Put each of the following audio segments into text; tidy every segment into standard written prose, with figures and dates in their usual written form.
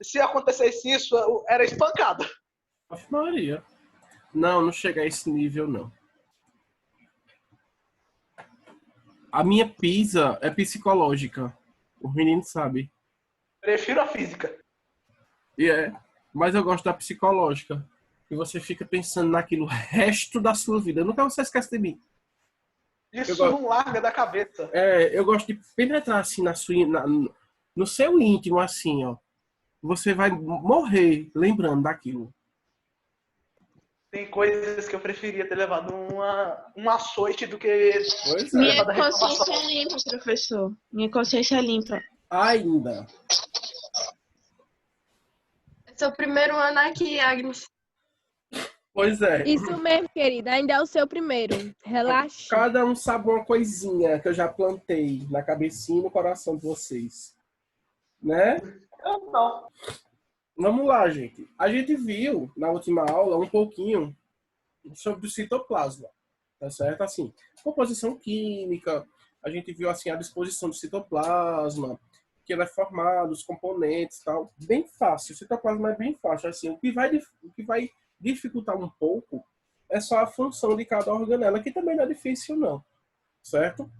Se acontecesse isso, era espancado. Ave Maria. Não, não chega a esse nível, não. A minha pisa é psicológica. O menino sabe. Prefiro a física. Mas eu gosto da psicológica. E você fica pensando naquilo o resto da sua vida. Nunca você esquece de mim. Isso não larga da cabeça. Eu gosto de penetrar assim no seu íntimo, assim, ó. Você vai morrer lembrando daquilo. Tem coisas que eu preferia ter levado um açoite do que Minha consciência é limpa, professor. Minha consciência é limpa. Ainda. É seu primeiro ano aqui, Agnes. Pois é. Isso mesmo, querida. Ainda é o seu primeiro. Relaxa. Cada um sabe uma coisinha que eu já plantei na cabecinha e no coração de vocês. Né? Eu não. Vamos lá, gente. A gente viu na última aula um pouquinho sobre o citoplasma. Tá certo? Assim, composição química. A gente viu assim a disposição do citoplasma, que ele é formado, os componentes e tal. Bem fácil. O citoplasma é bem fácil. Assim, o que vai dificultar um pouco é só a função de cada organela, que também não é difícil, não. Certo?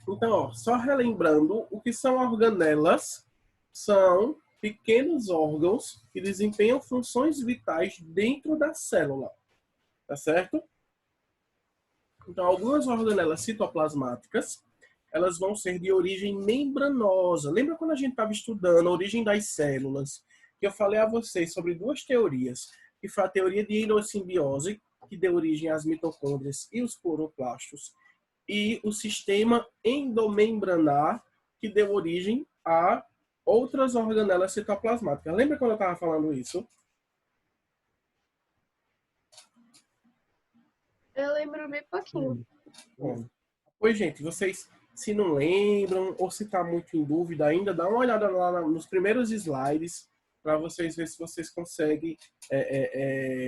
Então, ó, só relembrando, o que são organelas são pequenos órgãos que desempenham funções vitais dentro da célula. Tá certo? Então, algumas organelas citoplasmáticas, elas vão ser de origem membranosa. Lembra quando a gente estava estudando a origem das células, que eu falei a vocês sobre duas teorias, que foi a teoria de endossimbiose, que deu origem às mitocôndrias e os cloroplastos, e o sistema endomembranar, que deu origem a outras organelas citoplasmáticas. Lembra quando eu estava falando isso? Eu lembro bem pouquinho. Pois, gente, vocês, se não lembram ou se está muito em dúvida ainda, dá uma olhada lá nos primeiros slides para vocês verem se vocês conseguem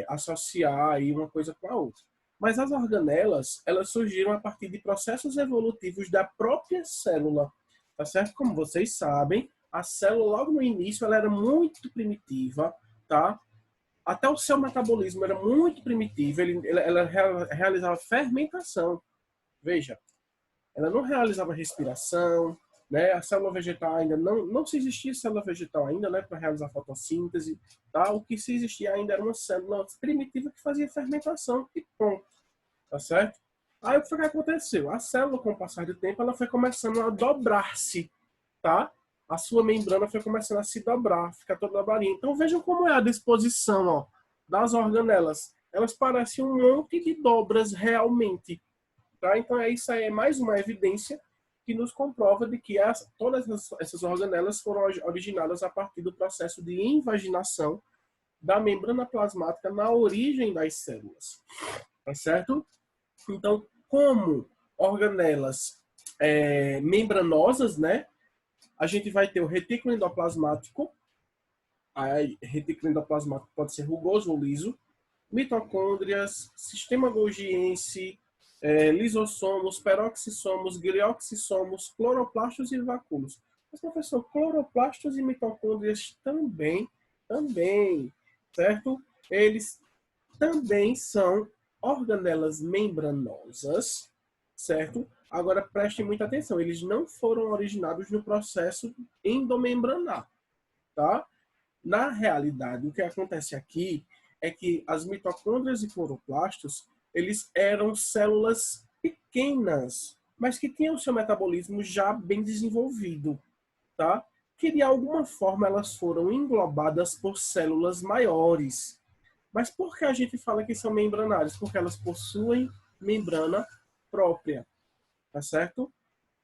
associar aí uma coisa com a outra. Mas as organelas, elas surgiram a partir de processos evolutivos da própria célula. Tá certo? Como vocês sabem, a célula, logo no início, ela era muito primitiva, tá? Até o seu metabolismo era muito primitivo, ela realizava fermentação. Veja, ela não realizava respiração, né? A célula vegetal ainda não se existia célula vegetal ainda, né, para realizar fotossíntese, tá? O que se existia ainda era uma célula primitiva que fazia fermentação e ponto, tá certo? Aí o que foi que aconteceu? A célula, com o passar do tempo, ela foi começando a dobrar-se, tá? A sua membrana foi começando a se dobrar, ficar toda dobradinha. Então vejam como é a disposição, ó, das organelas. Elas parecem um monte de dobras realmente, tá? Então isso aí é mais uma evidência que nos comprova de que todas essas organelas foram originadas a partir do processo de invaginação da membrana plasmática na origem das células, tá certo? Então, como organelas membranosas, né? A gente vai ter o retículo endoplasmático. A retículo endoplasmático pode ser rugoso ou liso. Mitocôndrias, sistema golgiense, lisossomos, peroxissomos, glioxissomos, cloroplastos e vacúolos. Mas, professor, cloroplastos e mitocôndrias também, certo? Eles também são organelas membranosas, certo? Agora, prestem muita atenção, eles não foram originados no processo endomembranar, tá? Na realidade, o que acontece aqui é que as mitocôndrias e cloroplastos, eles eram células pequenas, mas que tinham o seu metabolismo já bem desenvolvido, tá? Que de alguma forma elas foram englobadas por células maiores. Mas por que a gente fala que são membranárias? Porque elas possuem membrana própria. Tá certo?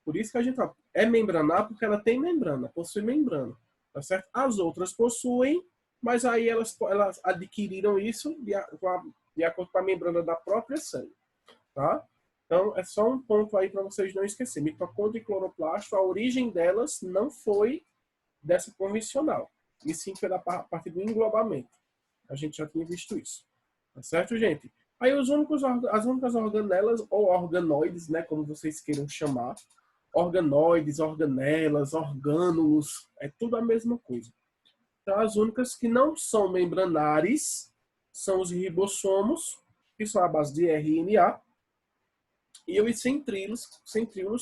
Por isso que a gente fala, é membranar porque ela tem membrana, possui membrana. Tá certo? As outras possuem, mas aí elas adquiriram isso de acordo com a membrana da própria célula. Tá? Então, é só um ponto aí para vocês não esquecerem. Mitocôndria e cloroplasto, a origem delas não foi dessa convencional. E sim foi a partir do englobamento. A gente já tinha visto isso. Tá certo, gente? Aí as únicas organelas, ou organoides, né, como vocês queiram chamar, organoides, organelas, orgânulos, é tudo a mesma coisa. Então, as únicas que não são membranares são os ribossomos, que são a base de RNA, e os centríolos,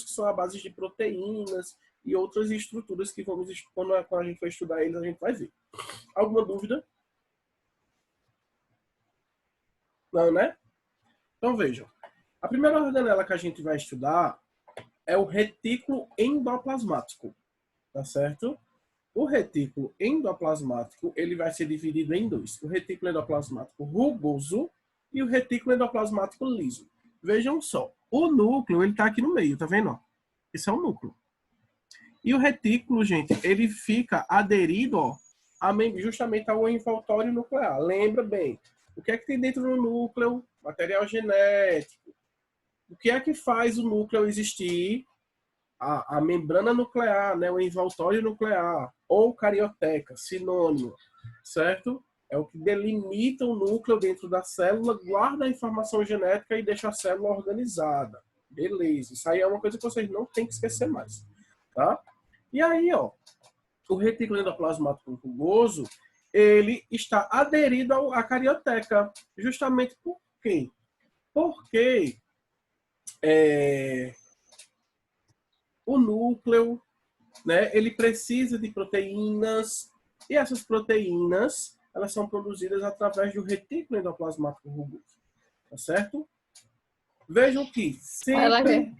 que são a base de proteínas e outras estruturas que quando a gente for estudar eles, a gente vai ver. Alguma dúvida? Não, né? Então, vejam. A primeira organela que a gente vai estudar é o retículo endoplasmático, tá certo? O retículo endoplasmático, ele vai ser dividido em dois. O retículo endoplasmático rugoso e o retículo endoplasmático liso. Vejam só. O núcleo, ele tá aqui no meio, tá vendo? Esse é o núcleo. E o retículo, gente, ele fica aderido, ó, justamente ao envoltório nuclear. Lembra bem. O que é que tem dentro do núcleo? Material genético. O que é que faz o núcleo existir? A membrana nuclear, né? O envoltório nuclear, ou carioteca, sinônimo, certo? É o que delimita o núcleo dentro da célula, guarda a informação genética e deixa a célula organizada. Beleza. Isso aí é uma coisa que vocês não têm que esquecer mais, tá? E aí, ó, o retículo endoplasmático rugoso, ele está aderido à carioteca. Justamente por quê? Porque o núcleo, né, ele precisa de proteínas, e essas proteínas, elas são produzidas através do retículo endoplasmático rugoso. Tá certo? Vejam que sempre...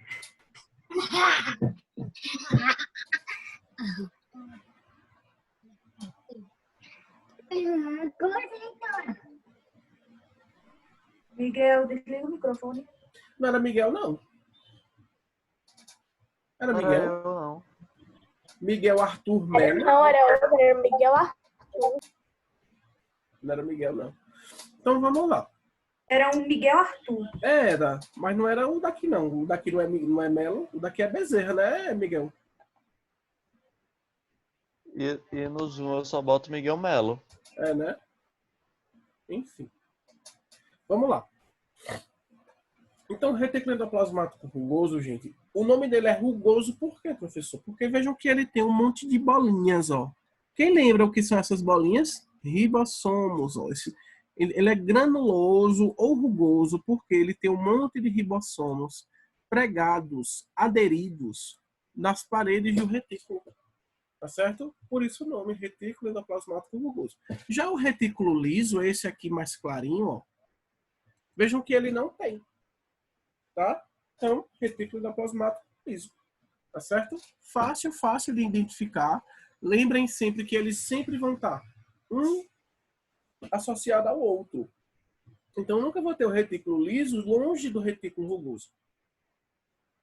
Miguel, desliga o microfone. Não era Miguel, não. Era Não Miguel? era eu, não. Miguel Arthur Melo. Não, era outro, era Miguel Arthur. Não era Miguel, não. Então vamos lá. Era um Miguel Arthur. Era, mas não era o daqui, não. O daqui não é Melo. O daqui é Bezerra, né, Miguel? E no Zoom eu só boto Miguel Melo. É, né? Enfim. Vamos lá. Então, o retículo endoplasmático rugoso, gente, o nome dele é rugoso por quê, professor? Porque vejam que ele tem um monte de bolinhas, ó. Quem lembra o que são essas bolinhas? Ribossomos, ó. Ele é granuloso ou rugoso porque ele tem um monte de ribossomos pregados, aderidos nas paredes do retículo. Tá certo? Por isso o nome, retículo endoplasmático rugoso. Já o retículo liso, esse aqui mais clarinho, ó, vejam que ele não tem. Tá? Então, retículo endoplasmático liso. Tá certo? Fácil de identificar. Lembrem sempre que eles sempre vão estar um associado ao outro. Então, eu nunca vou ter o retículo liso longe do retículo rugoso.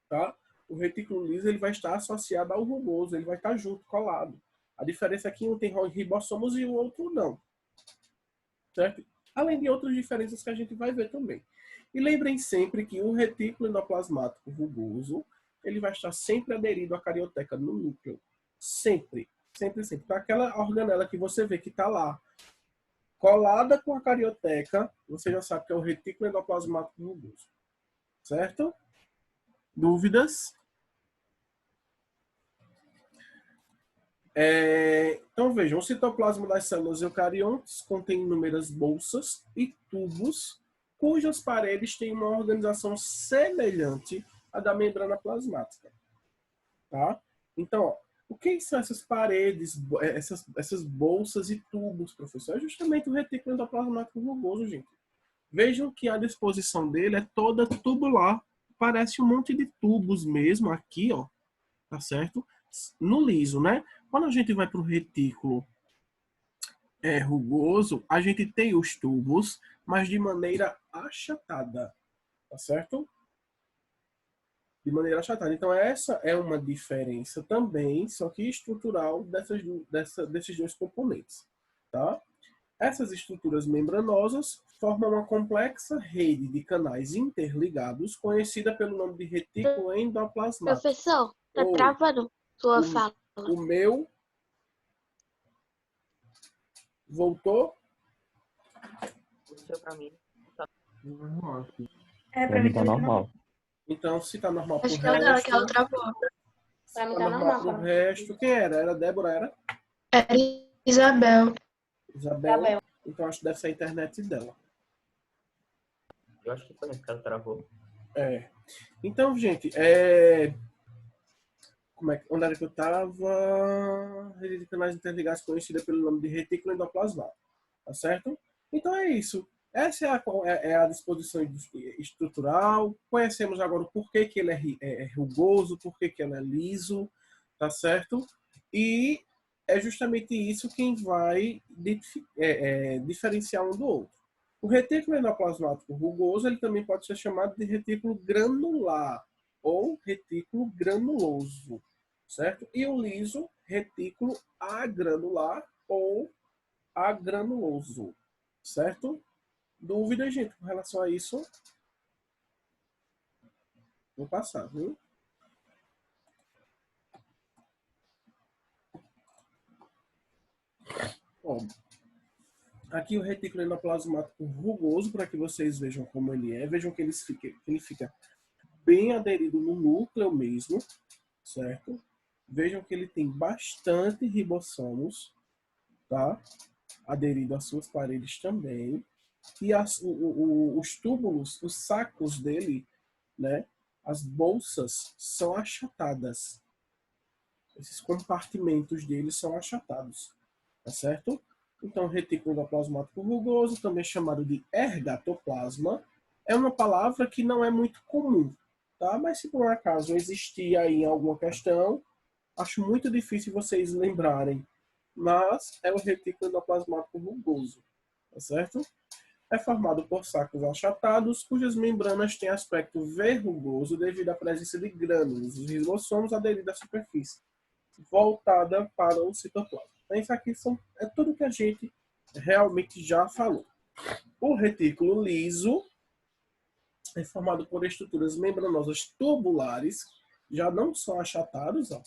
Tá? O retículo liso ele vai estar associado ao rugoso, ele vai estar junto, colado. A diferença é que um tem ribossomos e o outro não. Certo? Além de outras diferenças que a gente vai ver também. E lembrem sempre que o retículo endoplasmático rugoso, ele vai estar sempre aderido à carioteca no núcleo. Sempre. Então, aquela organela que você vê que está lá, colada com a carioteca, você já sabe que é o retículo endoplasmático rugoso. Certo? Dúvidas? Então, vejam, o citoplasma das células eucariontes contém inúmeras bolsas e tubos cujas paredes têm uma organização semelhante à da membrana plasmática. Tá? Então, ó, o que são essas paredes, essas bolsas e tubos, professor? É justamente o retículo endoplasmático rugoso, gente. Vejam que a disposição dele é toda tubular. Parece um monte de tubos mesmo aqui, ó. Tá certo? No liso, né? Quando a gente vai para o retículo rugoso, a gente tem os tubos, mas de maneira achatada. Tá certo? De maneira achatada. Então, essa é uma diferença também, só que estrutural, desses dois componentes. Tá? Essas estruturas membranosas formam uma complexa rede de canais interligados, conhecida pelo nome de retículo endoplasmático. Professor, tá travando sua fala. O meu voltou? Pra mim. Pra mim tá normal. Então, se tá normal pro Acho que é o dela que ela resto, travou. Pra mim tá tá normal normal. pro resto. Quem era? Era a Débora, era? Eri, Isabel. Isabel? Então acho que deve ser a internet dela. Eu acho que foi, né? Que ela travou. É. Então, gente, onde era que eu estava? Rede de canais interligados conhecida pelo nome de retículo endoplasmático. Tá certo? Então é isso. Essa é a disposição estrutural. Conhecemos agora o porquê que ele é rugoso, porquê que ele é liso, tá certo? E é justamente isso quem vai diferenciar um do outro. O retículo endoplasmático rugoso ele também pode ser chamado de retículo granular ou retículo granuloso, certo? E o liso, retículo agranular ou agranuloso, certo? Dúvida, gente, com relação a isso? Vou passar, viu? Bom, aqui o retículo endoplasmático rugoso, para que vocês vejam como ele é. Vejam que ele fica bem aderido no núcleo mesmo, certo? Vejam que ele tem bastante ribossomos, tá? Aderido às suas paredes também. E os túbulos, os sacos dele, né? As bolsas são achatadas. Esses compartimentos dele são achatados, tá certo? Então, retículo endoplasmático rugoso, também chamado de ergatoplasma, é uma palavra que não é muito comum, tá? Mas se por um acaso existir aí alguma questão, acho muito difícil vocês lembrarem. Mas é o retículo endoplasmático rugoso, tá certo? É formado por sacos achatados, cujas membranas têm aspecto verrugoso devido à presença de grânulos, os ribossomos aderidos à superfície, voltada para o citoplasma. Então, isso aqui é tudo que a gente realmente já falou. O retículo liso é formado por estruturas membranosas tubulares, já não são achatados, ó,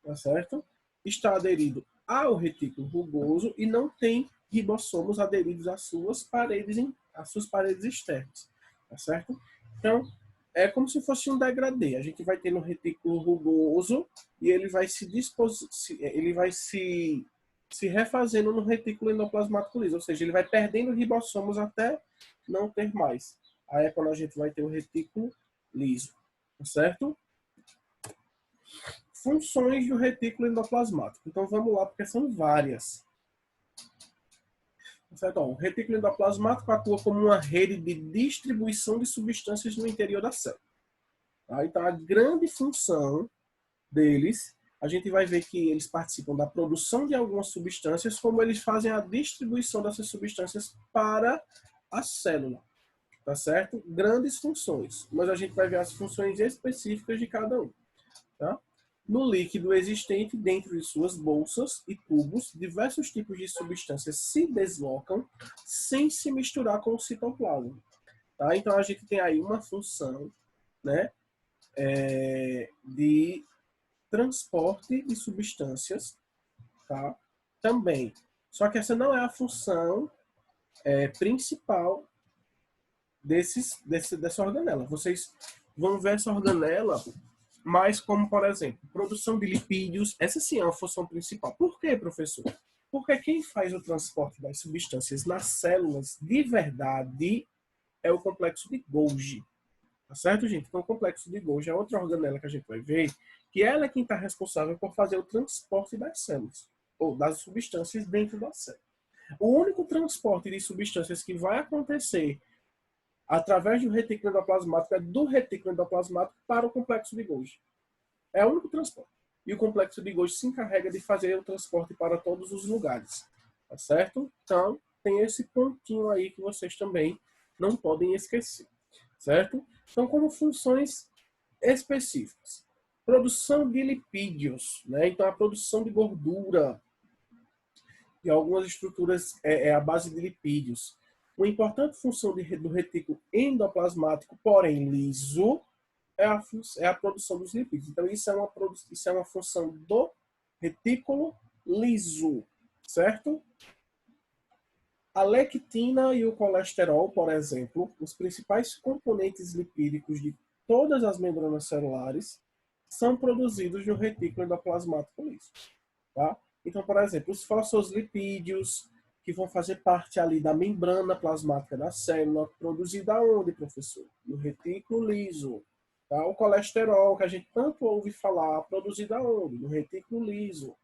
tá certo? Está aderido ao retículo rugoso e não tem ribossomos aderidos às suas paredes externas, tá certo? Então, é como se fosse um degradê. A gente vai ter no retículo rugoso e ele vai se refazendo no retículo endoplasmático liso, ou seja, ele vai perdendo ribossomos até não ter mais. Aí é quando a gente vai ter o retículo liso, tá certo? Funções do retículo endoplasmático. Então vamos lá, porque são várias. Certo? O retículo endoplasmático atua como uma rede de distribuição de substâncias no interior da célula. Tá? Então a grande função deles, a gente vai ver que eles participam da produção de algumas substâncias, como eles fazem a distribuição dessas substâncias para a célula. Tá certo? Grandes funções. Mas a gente vai ver as funções específicas de cada um. Tá? No líquido existente dentro de suas bolsas e tubos, diversos tipos de substâncias se deslocam sem se misturar com o citoplasma. Tá? Então, a gente tem aí uma função, né, de transporte de substâncias, tá? Também. Só que essa não é a função principal dessa organela. Vocês vão ver essa organela mais como, por exemplo, produção de lipídios. Essa sim é uma função principal. Por quê, professor? Porque quem faz o transporte das substâncias nas células de verdade é o complexo de Golgi. Tá certo, gente? Então, o complexo de Golgi é outra organela que a gente vai ver, que ela é quem está responsável por fazer o transporte das células, ou das substâncias dentro da célula. O único transporte de substâncias que vai acontecer através do retículo endoplasmático é do retículo endoplasmático para o complexo de Golgi. É o único transporte. E o complexo de Golgi se encarrega de fazer o transporte para todos os lugares. Tá certo? Então, tem esse pontinho aí que vocês também não podem esquecer. Certo? Então, como funções específicas. Produção de lipídios. Né? Então, a produção de gordura e algumas estruturas é a base de lipídios. Uma importante função do retículo endoplasmático, porém liso, é a produção dos lipídios. Então, isso é uma função do retículo liso, certo? A lectina e o colesterol, por exemplo, os principais componentes lipídicos de todas as membranas celulares, são produzidos no retículo endoplasmático liso. Tá? Então, por exemplo, os fosfolipídios, que vão fazer parte ali da membrana plasmática da célula, produzida onde, professor? No retículo liso. Tá? O colesterol, que a gente tanto ouve falar, produzido aonde? No retículo liso.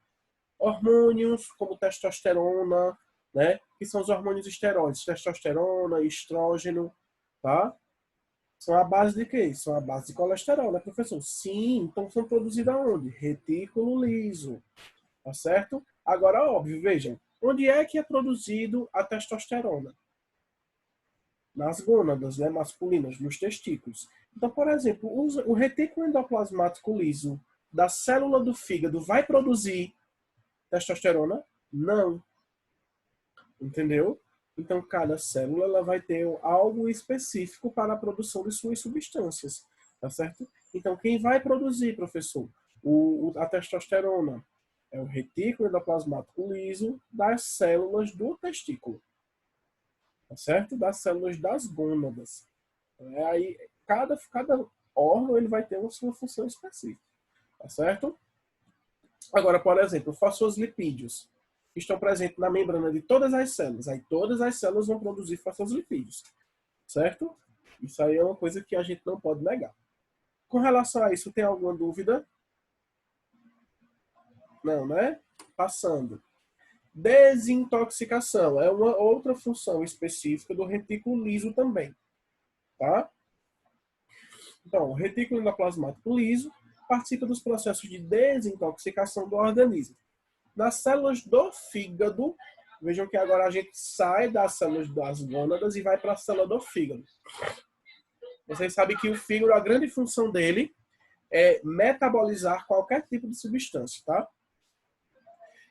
Hormônios como testosterona, né? Que são os hormônios esteroides, testosterona, estrógeno, tá? São a base de quê? São a base de colesterol, né, professor? Sim, então são produzidos aonde? Retículo liso, tá certo? Agora, óbvio, vejam, onde é que é produzido a testosterona? Nas gônadas, né, masculinas, nos testículos. Então, por exemplo, o retículo endoplasmático liso da célula do fígado vai produzir testosterona? Não. Entendeu? Então, cada célula ela vai ter algo específico para a produção de suas substâncias. Tá certo? Então, quem vai produzir, professor, a testosterona é o retículo endoplasmático liso das células do testículo. Tá certo? Das células das gônadas. Aí, cada órgão ele vai ter uma sua função específica. Tá certo? Agora, por exemplo, fosfolipídios estão presentes na membrana de todas as células. Aí todas as células vão produzir fosfolipídios. Certo? Isso aí é uma coisa que a gente não pode negar. Com relação a isso, tem alguma dúvida? Não, né? Passando. Desintoxicação é uma outra função específica do retículo liso também. Tá? Então, o retículo endoplasmático liso participa dos processos de desintoxicação do organismo. Nas células do fígado, vejam que agora a gente sai das células das gônadas e vai para a célula do fígado. Vocês sabem que o fígado, a grande função dele é metabolizar qualquer tipo de substância, tá?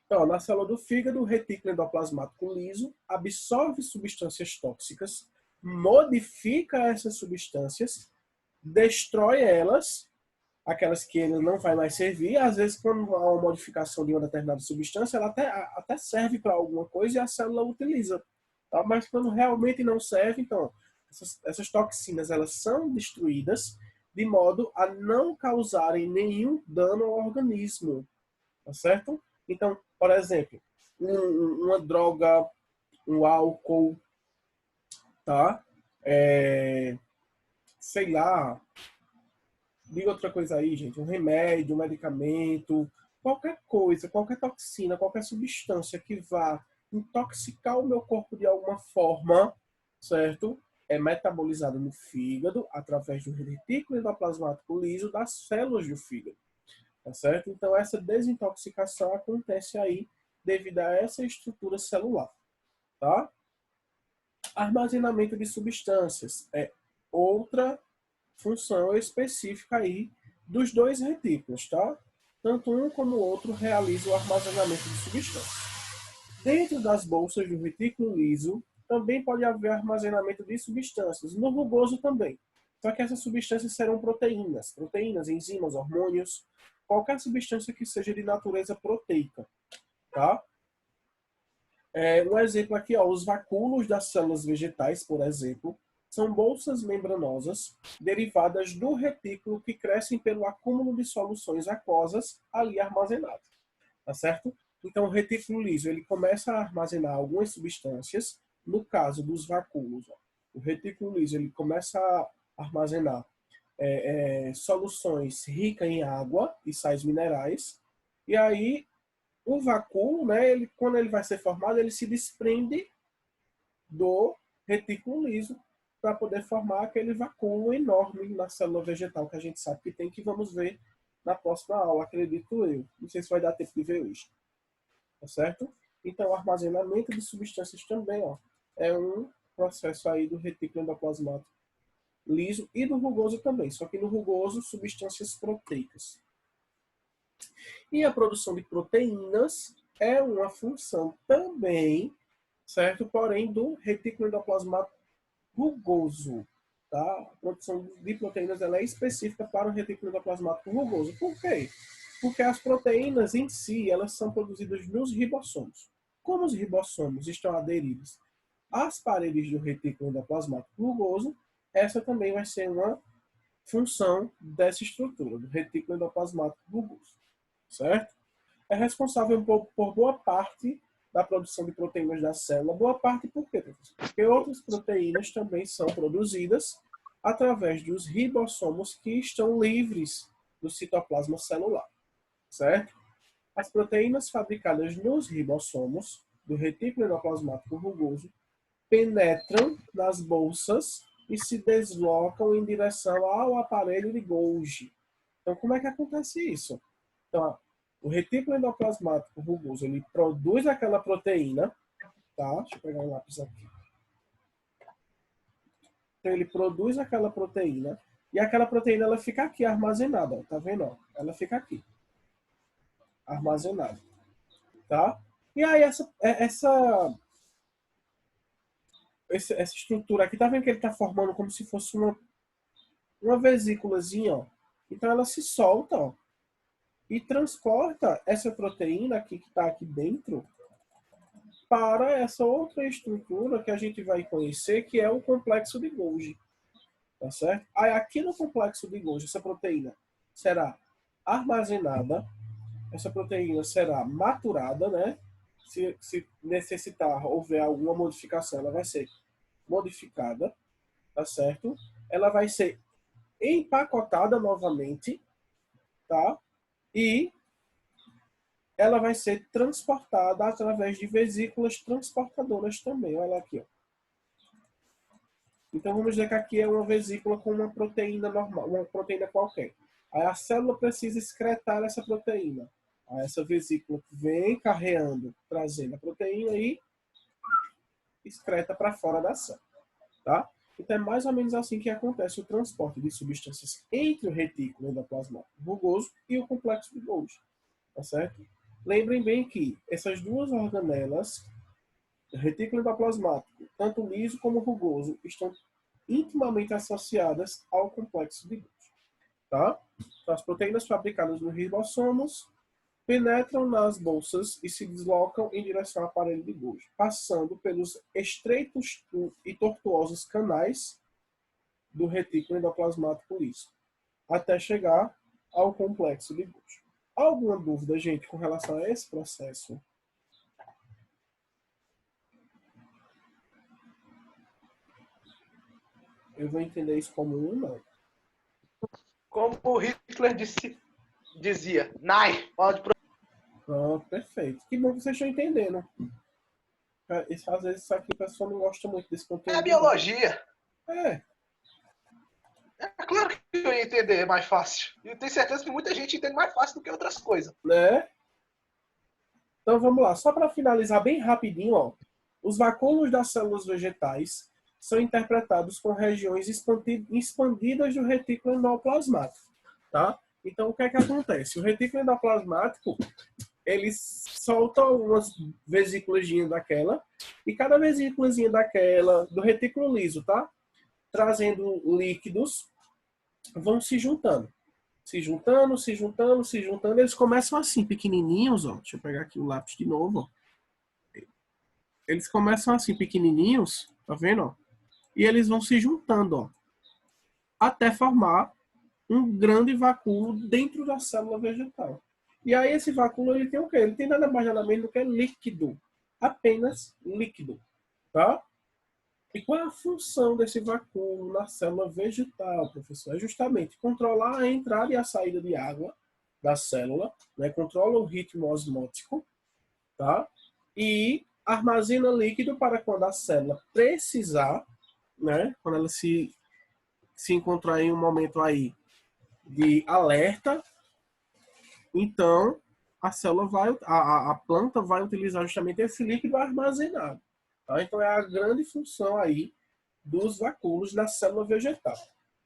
Então, na célula do fígado, o retículo endoplasmático liso absorve substâncias tóxicas, modifica essas substâncias, destrói elas, aquelas que ele não vai mais servir. Às vezes, quando há uma modificação de uma determinada substância, ela até serve para alguma coisa e a célula utiliza. Tá? Mas quando realmente não serve, então, essas toxinas elas são destruídas de modo a não causarem nenhum dano ao organismo. Tá certo? Então, por exemplo, uma droga, um álcool, tá? Sei lá, diga outra coisa aí, gente, um remédio, um medicamento, qualquer coisa, qualquer toxina, qualquer substância que vá intoxicar o meu corpo de alguma forma, certo? É metabolizada no fígado através do retículo endoplasmático liso das células do fígado. Tá certo? Então, essa desintoxicação acontece aí devido a essa estrutura celular. Tá? Armazenamento de substâncias é outra função específica aí dos dois retículos, tá? Tanto um como o outro realizam o armazenamento de substâncias. Dentro das bolsas do retículo liso, também pode haver armazenamento de substâncias, no rugoso também. Só que essas substâncias serão proteínas, enzimas, hormônios, qualquer substância que seja de natureza proteica, tá? Um exemplo aqui, ó, os vacúolos das células vegetais, por exemplo, são bolsas membranosas derivadas do retículo que crescem pelo acúmulo de soluções aquosas ali armazenadas, tá certo? Então, o retículo liso, ele começa a armazenar algumas substâncias. No caso dos vacúolos, ó, o retículo liso, ele começa a armazenar soluções ricas em água e sais minerais. E aí, o vacúolo, né, quando ele vai ser formado, ele se desprende do retículo liso para poder formar aquele vacúolo enorme na célula vegetal que a gente sabe que tem, que vamos ver na próxima aula, acredito eu. Não sei se vai dar tempo de ver hoje. Tá certo? Então, o armazenamento de substâncias também, ó, é um processo aí do retículo endoplasmático liso e do rugoso também, só que no rugoso, substâncias proteicas. E a produção de proteínas é uma função também, certo? Porém, do retículo endoplasmático rugoso, tá? A produção de proteínas ela é específica para o retículo endoplasmático rugoso. Por quê? Porque as proteínas em si, elas são produzidas nos ribossomos. Como os ribossomos estão aderidos às paredes do retículo endoplasmático rugoso, essa também vai ser uma função dessa estrutura, do retículo endoplasmático rugoso. Certo? é responsável por boa parte da produção de proteínas da célula. Boa parte por quê, professor? Porque outras proteínas também são produzidas através dos ribossomos que estão livres do citoplasma celular, certo? As proteínas fabricadas nos ribossomos do retículo endoplasmático rugoso penetram nas bolsas e se deslocam em direção ao aparelho de Golgi. Então, como é que acontece isso? Então, o retículo endoplasmático rugoso, ele produz aquela proteína, tá? Deixa eu pegar um lápis aqui. Então, ele produz aquela proteína e aquela proteína ela fica aqui armazenada, ó, tá vendo? Ó? Ela fica aqui, armazenada, tá? E aí essa estrutura aqui, tá vendo que ele tá formando como se fosse uma vesículazinha, ó. Então ela se solta, ó, e transporta essa proteína aqui que está aqui dentro para essa outra estrutura que a gente vai conhecer, que é o complexo de Golgi. Tá certo? Aí aqui no complexo de Golgi, essa proteína será armazenada, essa proteína será maturada, né? Se necessitar, houver alguma modificação, ela vai ser modificada, tá certo? Ela vai ser empacotada novamente, tá? E ela vai ser transportada através de vesículas transportadoras também. Olha aqui, ó. Então vamos dizer que aqui é uma vesícula com uma proteína normal, uma proteína qualquer. Aí a célula precisa excretar essa proteína. Aí essa vesícula vem carreando, trazendo a proteína e excreta para fora da célula, tá? Então é mais ou menos assim que acontece o transporte de substâncias entre o retículo endoplasmático rugoso e o complexo de Golgi, tá certo? Lembrem bem que essas duas organelas, o retículo endoplasmático, tanto liso como rugoso, estão intimamente associadas ao complexo de Golgi, tá? Então, as proteínas fabricadas nos ribossomos penetram nas bolsas e se deslocam em direção ao aparelho de Golgi, passando pelos estreitos e tortuosos canais do retículo endoplasmático liso, até chegar ao complexo de Golgi. Alguma dúvida, gente, com relação a esse processo? Eu vou entender isso como um não. Como o Hitler dizia, Nein, pode Pronto, perfeito. Que bom que vocês estão entendendo. Às vezes isso aqui o pessoal não gosta muito desse conteúdo. É biologia. É. É claro que eu ia entender, é mais fácil. E eu tenho certeza que muita gente entende mais fácil do que outras coisas. Né? Então vamos lá. Só para finalizar bem rapidinho, ó. Os vacúolos das células vegetais são interpretados com regiões expandidas do retículo endoplasmático, tá? Então o que é que acontece? O retículo endoplasmático ele solta algumas vesículazinhas daquela, e cada vesículazinha daquela, do retículo liso, tá? Trazendo líquidos, vão se juntando. Se juntando, se juntando, se juntando. Eles começam assim, pequenininhos, ó. Deixa eu pegar aqui o lápis de novo, ó. Eles começam assim, pequenininhos, tá vendo, ó? E eles vão se juntando, ó. Até formar um grande vacúolo dentro da célula vegetal. E aí esse vacúolo ele tem o quê? Ele tem nada mais nada menos do que líquido. Apenas líquido. Tá? E qual é a função desse vacúolo na célula vegetal, professor? É justamente controlar a entrada e a saída de água da célula, né? Controla o ritmo osmótico, tá? E armazena líquido para quando a célula precisar, né? Quando ela se encontrar em um momento aí de alerta, então a célula vai, a planta vai utilizar justamente esse líquido armazenado. Tá? Então é a grande função aí dos vacúolos na célula vegetal.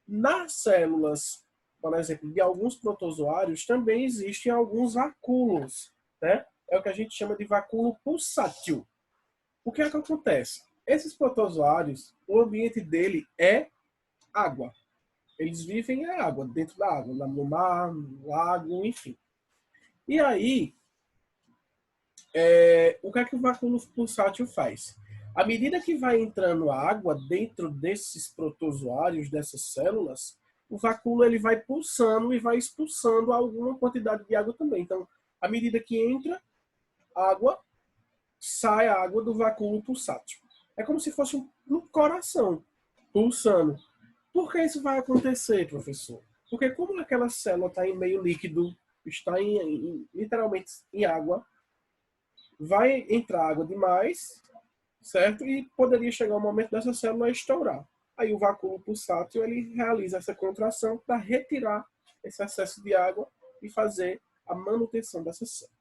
Nas células, por exemplo, de alguns protozoários, também existem alguns vacúolos, né? É o que a gente chama de vacúolo pulsátil. O que é que acontece? Esses protozoários, o ambiente dele é água. Eles vivem em água, dentro da água, no mar, no lago, enfim. E aí, o que é que o vacúolo pulsátil faz? À medida que vai entrando água dentro desses protozoários, dessas células, o vacúolo ele vai pulsando e vai expulsando alguma quantidade de água também. Então, À medida que entra água, sai a água do vacúolo pulsátil. É como se fosse um coração pulsando. Por que isso vai acontecer, professor? Porque como aquela célula está em meio líquido, está literalmente em água, vai entrar água demais, certo? E poderia chegar o momento dessa célula estourar. Aí o vacúolo pulsátil ele realiza essa contração para retirar esse excesso de água e fazer a manutenção dessa célula.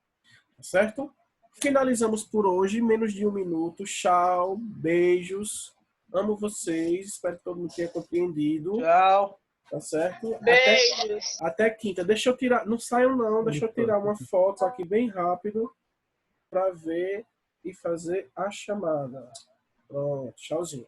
Certo? Finalizamos por hoje, menos de 1 minuto. Tchau, beijos. Amo vocês, espero que todo mundo tenha compreendido. Tchau. Tá certo? Beijos. Até quinta. Deixa eu tirar, não saiam não, deixa eu tirar uma foto aqui bem rápido para ver e fazer a chamada. Pronto, tchauzinho.